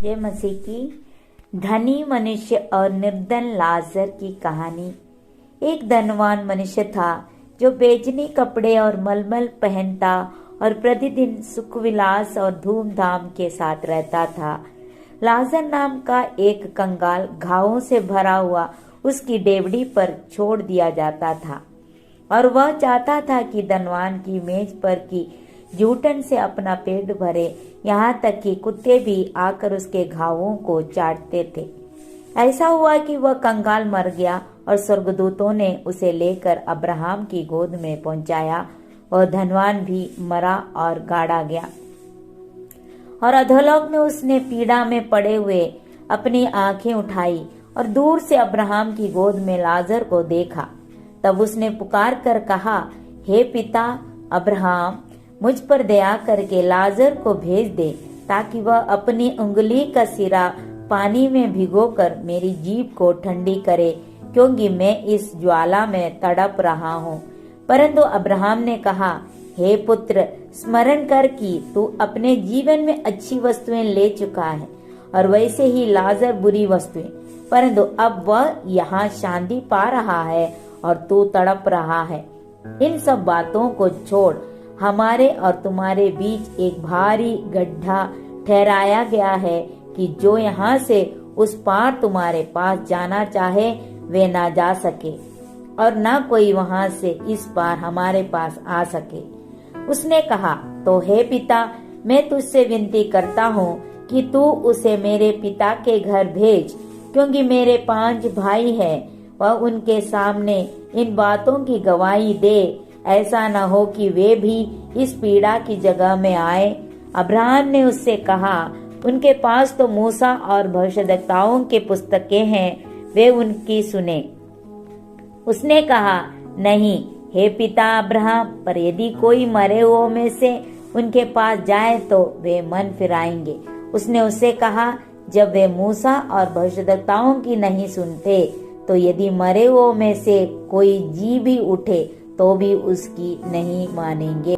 जय मसीह की। धनी मनुष्य और निर्धन लाजर की कहानी। एक धनवान मनुष्य था जो बेचनी कपड़े और मलमल पहनता और प्रतिदिन सुख विलास और धूमधाम के साथ रहता था। लाजर नाम का एक कंगाल घावों से भरा हुआ उसकी डेवढ़ी पर छोड़ दिया जाता था और वह चाहता था कि धनवान की मेज पर की जूठन से अपना पेट भरे, यहाँ तक कि कुत्ते भी आकर उसके घावों को चाटते थे। ऐसा हुआ कि वह कंगाल मर गया और स्वर्गदूतों ने उसे लेकर अब्राहम की गोद में पहुंचाया। वह धनवान भी मरा और गाड़ा गया और अधोलोक में उसने पीड़ा में पड़े हुए अपनी आंखें उठाई और दूर से अब्राहम की गोद में लाजर को देखा। तब उसने पुकार कर कहा, हे पिता अब्राहम, मुझ पर दया करके लाजर को भेज दे ताकि वह अपनी उंगली का सिरा पानी में भिगोकर मेरी जीभ को ठंडी करे, क्योंकि मैं इस ज्वाला में तड़प रहा हूँ। परंतु अब्राहम ने कहा, हे पुत्र, स्मरण कर कि तू अपने जीवन में अच्छी वस्तुएं ले चुका है और वैसे ही लाजर बुरी वस्तुएं, परंतु अब वह यहाँ शांति पा रहा है और तू तड़प रहा है। इन सब बातों को छोड़, हमारे और तुम्हारे बीच एक भारी गड्ढा ठहराया गया है कि जो यहाँ से उस पार तुम्हारे पास जाना चाहे वे ना जा सके और ना कोई वहां से इस पार हमारे पास आ सके। उसने कहा, तो हे पिता, मैं तुझसे विनती करता हूँ कि तू उसे मेरे पिता के घर भेज, क्योंकि मेरे 5 भाई हैं। वह उनके सामने इन बातों की गवाही दे, ऐसा न हो कि वे भी इस पीड़ा की जगह में आए। अब्राहम ने उससे कहा, उनके पास तो मूसा और भविष्यद्वक्ताओं के पुस्तकें हैं, वे उनकी सुने। उसने कहा, नहीं हे पिता अब्राहम, पर यदि कोई मरे हुओं में से उनके पास जाए तो वे मन फिराएंगे। उसने उससे कहा, जब वे मूसा और भविष्यद्वक्ताओं की नहीं सुनते, तो यदि मरे हुओं में से कोई जी भी उठे तो भी उसकी नहीं मानेंगे।